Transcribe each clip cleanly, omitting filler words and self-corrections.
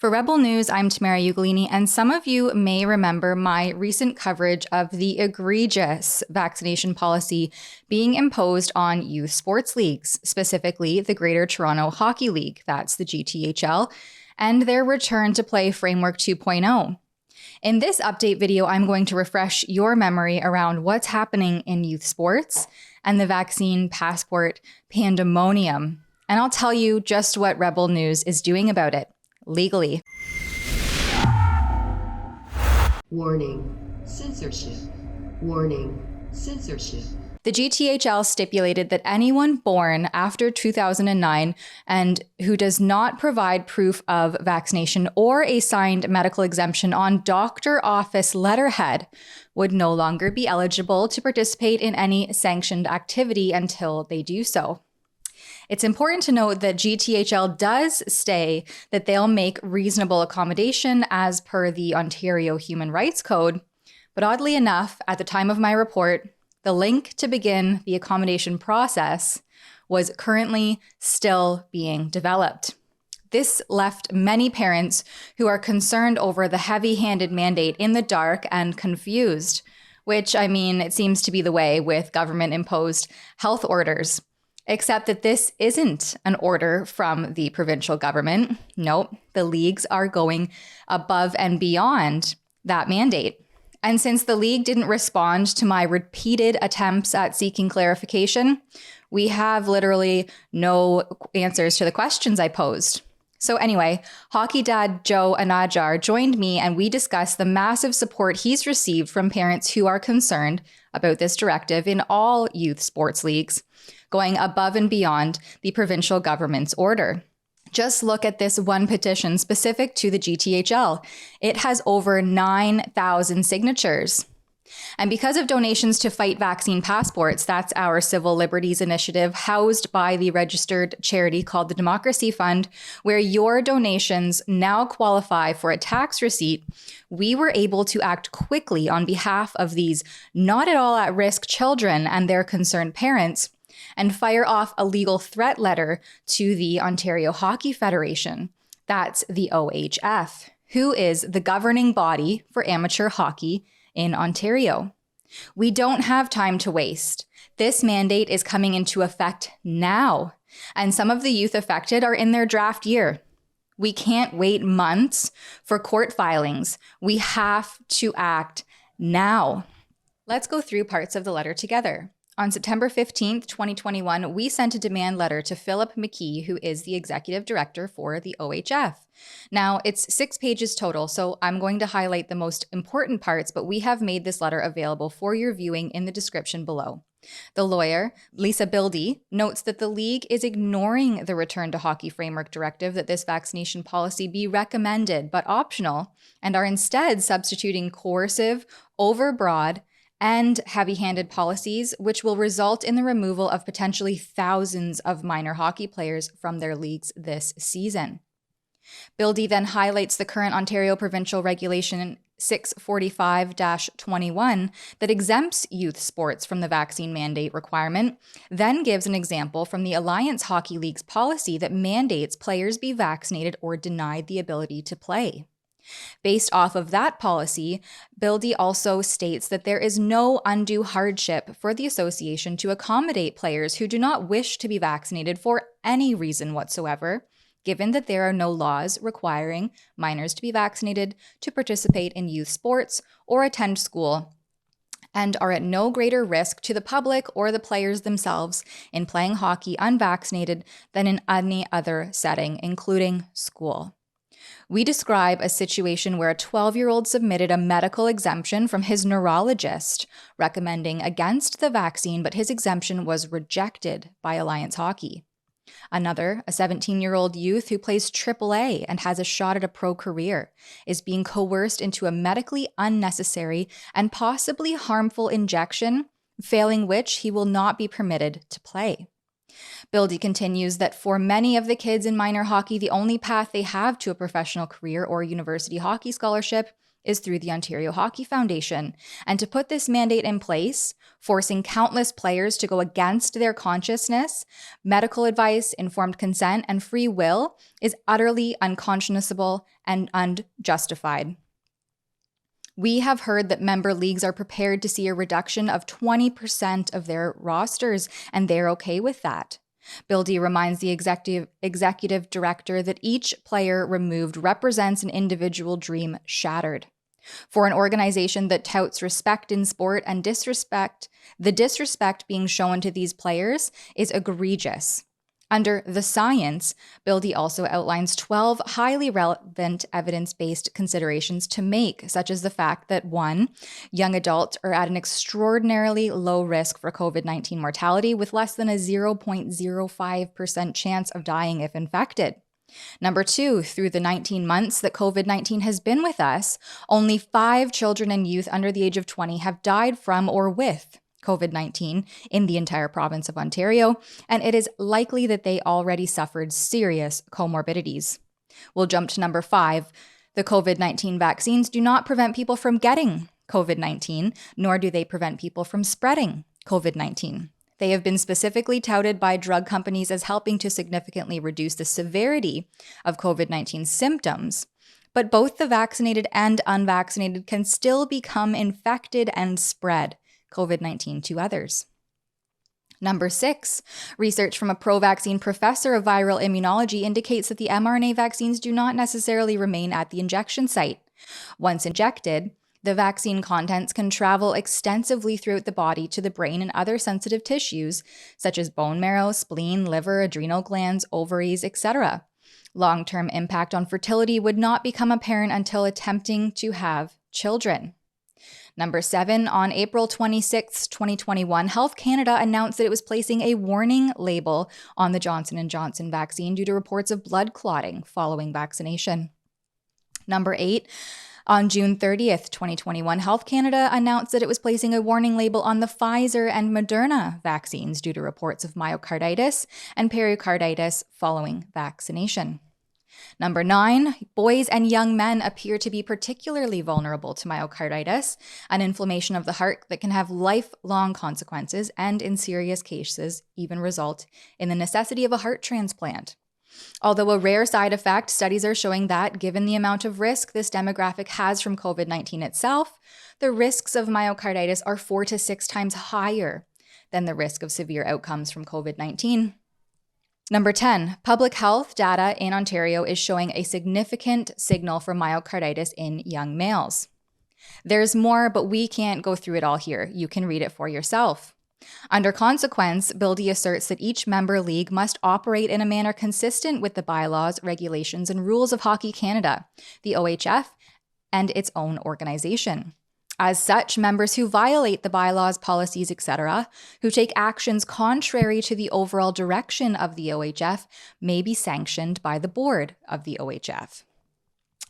For Rebel News, I'm Tamara Ugolini, and some of you may remember my recent coverage of the egregious vaccination policy being imposed on youth sports leagues, specifically the Greater Toronto Hockey League, that's the GTHL, and their return to play Framework 2.0. In this update video, I'm going to refresh your memory around what's happening in youth sports and the vaccine passport pandemonium. And I'll tell you just what Rebel News is doing about it. Legally. Warning, censorship. Warning, censorship. The GTHL stipulated that anyone born after 2009 and who does not provide proof of vaccination or a signed medical exemption on doctor office letterhead would no longer be eligible to participate in any sanctioned activity until they do so. It's important to note that GTHL does say that they'll make reasonable accommodation as per the Ontario Human Rights Code, but oddly enough, at the time of my report, the link to begin the accommodation process was currently still being developed. This left many parents who are concerned over the heavy-handed mandate in the dark and confused, which, it seems to be the way with government-imposed health orders. Except that this isn't an order from the provincial government. Nope, the leagues are going above and beyond that mandate. And since the league didn't respond to my repeated attempts at seeking clarification, we have literally no answers to the questions I posed. So anyway, hockey dad Joe Anajar joined me and we discussed the massive support he's received from parents who are concerned about this directive in all youth sports leagues, going above and beyond the provincial government's order. Just look at this one petition specific to the GTHL. It has over 9,000 signatures. And because of donations to Fight Vaccine Passports, that's our civil liberties initiative housed by the registered charity called the Democracy Fund, where your donations now qualify for a tax receipt, we were able to act quickly on behalf of these not at all at-risk children and their concerned parents, and fire off a legal threat letter to the Ontario Hockey Federation, that's the OHF, who is the governing body for amateur hockey in Ontario. We don't have time to waste. This mandate is coming into effect now, and some of the youth affected are in their draft year. We can't wait months for court filings. We have to act now. Let's go through parts of the letter together. On September 15th, 2021, we sent a demand letter to Philip McKee, who is the executive director for the OHF. Now, it's 6 pages total, so I'm going to highlight the most important parts, but we have made this letter available for your viewing in the description below. The lawyer, Lisa Bildy, notes that the league is ignoring the Return to Hockey Framework directive that this vaccination policy be recommended but optional, and are instead substituting coercive, overbroad, and heavy-handed policies, which will result in the removal of potentially thousands of minor hockey players from their leagues this season. Bildy then highlights the current Ontario Provincial Regulation 645-21 that exempts youth sports from the vaccine mandate requirement, then gives an example from the Alliance Hockey League's policy that mandates players be vaccinated or denied the ability to play. Based off of that policy, Bildy also states that there is no undue hardship for the association to accommodate players who do not wish to be vaccinated for any reason whatsoever, given that there are no laws requiring minors to be vaccinated to participate in youth sports or attend school, and are at no greater risk to the public or the players themselves in playing hockey unvaccinated than in any other setting, including school. We describe a situation where a 12-year-old submitted a medical exemption from his neurologist recommending against the vaccine, but his exemption was rejected by Alliance Hockey. Another, a 17-year-old youth who plays AAA and has a shot at a pro career, is being coerced into a medically unnecessary and possibly harmful injection, failing which he will not be permitted to play. Bildy continues that for many of the kids in minor hockey, the only path they have to a professional career or university hockey scholarship is through the Ontario Hockey Foundation. And to put this mandate in place, forcing countless players to go against their consciousness, medical advice, informed consent, and free will is utterly unconscionable and unjustified. We have heard that member leagues are prepared to see a reduction of 20% of their rosters, and they're okay with that. Bill D reminds the executive director that each player removed represents an individual dream shattered. For an organization that touts respect in sport and disrespect, the disrespect being shown to these players is egregious. Under the science, Bill D also outlines 12 highly relevant evidence-based considerations to make, such as the fact that 1, young adults are at an extraordinarily low risk for COVID-19 mortality with less than a 0.05% chance of dying if infected. Number 2, through the 19 months that COVID-19 has been with us, only 5 children and youth under the age of 20 have died from or with COVID-19 in the entire province of Ontario, and it is likely that they already suffered serious comorbidities. We'll jump to number 5. The COVID-19 vaccines do not prevent people from getting COVID-19, nor do they prevent people from spreading COVID-19. They have been specifically touted by drug companies as helping to significantly reduce the severity of COVID-19 symptoms. But both the vaccinated and unvaccinated can still become infected and spread COVID-19 to others. Number 6, research from a pro-vaccine professor of viral immunology indicates that the mRNA vaccines do not necessarily remain at the injection site. Once injected, the vaccine contents can travel extensively throughout the body to the brain and other sensitive tissues, such as bone marrow, spleen, liver, adrenal glands, ovaries, etc. Long-term impact on fertility would not become apparent until attempting to have children. Number 7, on April 26, 2021, Health Canada announced that it was placing a warning label on the Johnson & Johnson vaccine due to reports of blood clotting following vaccination. Number 8, on June 30th, 2021, Health Canada announced that it was placing a warning label on the Pfizer and Moderna vaccines due to reports of myocarditis and pericarditis following vaccination. Number 9, boys and young men appear to be particularly vulnerable to myocarditis, an inflammation of the heart that can have lifelong consequences and, in serious cases, even result in the necessity of a heart transplant. Although a rare side effect, studies are showing that, given the amount of risk this demographic has from COVID-19 itself, the risks of myocarditis are 4 to 6 times higher than the risk of severe outcomes from COVID-19. Number 10, public health data in Ontario is showing a significant signal for myocarditis in young males. There's more, but we can't go through it all here. You can read it for yourself. Under consequence, Bill D asserts that each member league must operate in a manner consistent with the bylaws, regulations, and rules of Hockey Canada, the OHF, and its own organization. As such, members who violate the bylaws, policies, etc., who take actions contrary to the overall direction of the OHF may be sanctioned by the board of the OHF.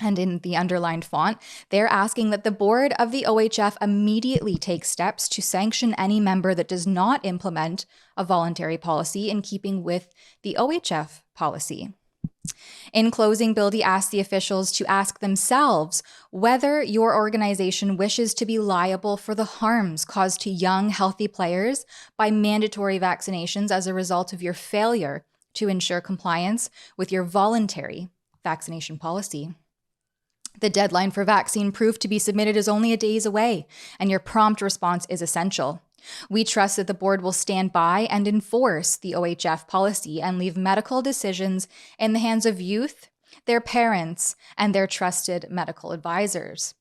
And in the underlined font, they're asking that the board of the OHF immediately take steps to sanction any member that does not implement a voluntary policy in keeping with the OHF policy. In closing, Bill D asked the officials to ask themselves whether your organization wishes to be liable for the harms caused to young, healthy players by mandatory vaccinations as a result of your failure to ensure compliance with your voluntary vaccination policy. The deadline for vaccine proof to be submitted is only a days away, and your prompt response is essential. We trust that the board will stand by and enforce the OHF policy and leave medical decisions in the hands of youth, their parents, and their trusted medical advisors.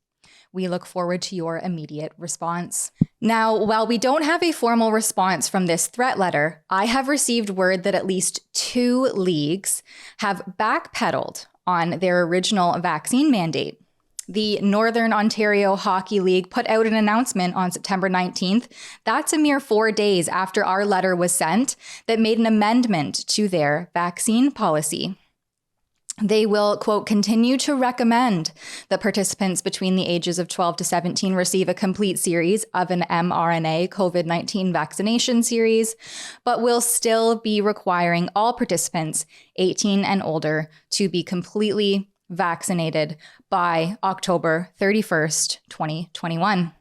We look forward to your immediate response. Now, while we don't have a formal response from this threat letter, I have received word that at least 2 leagues have backpedaled on their original vaccine mandate. The Northern Ontario Hockey League put out an announcement on September 19th. That's a mere 4 days after our letter was sent that made an amendment to their vaccine policy. They will, quote, continue to recommend that participants between the ages of 12 to 17 receive a complete series of an mRNA COVID-19 vaccination series, but will still be requiring all participants 18 and older to be completely vaccinated by October 31st, 2021.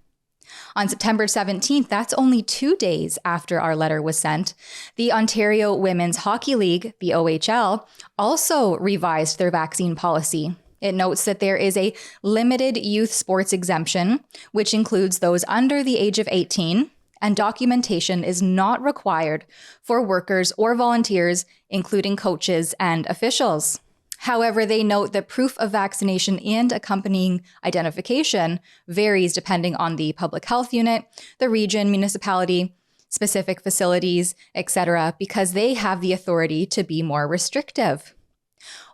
On September 17th, that's only 2 days after our letter was sent, the Ontario Women's Hockey League, the OHL, also revised their vaccine policy. It notes that there is a limited youth sports exemption, which includes those under the age of 18, and documentation is not required for workers or volunteers, including coaches and officials. However, they note that proof of vaccination and accompanying identification varies depending on the public health unit, the region, municipality, specific facilities, etc., because they have the authority to be more restrictive.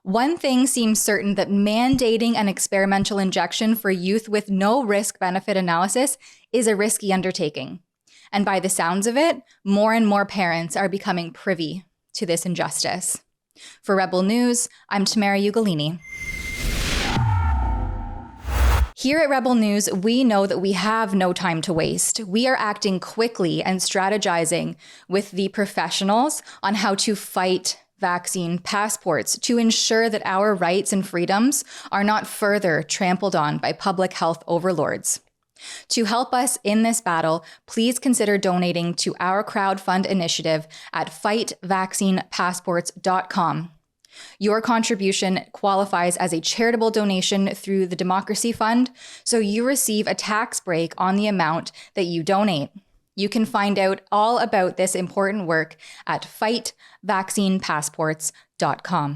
One thing seems certain, that mandating an experimental injection for youth with no risk-benefit analysis is a risky undertaking. And by the sounds of it, more and more parents are becoming privy to this injustice. For Rebel News, I'm Tamara Ugolini. Here at Rebel News, we know that we have no time to waste. We are acting quickly and strategizing with the professionals on how to fight vaccine passports to ensure that our rights and freedoms are not further trampled on by public health overlords. To help us in this battle, please consider donating to our crowdfund initiative at fightvaccinepassports.com. Your contribution qualifies as a charitable donation through the Democracy Fund, so you receive a tax break on the amount that you donate. You can find out all about this important work at fightvaccinepassports.com.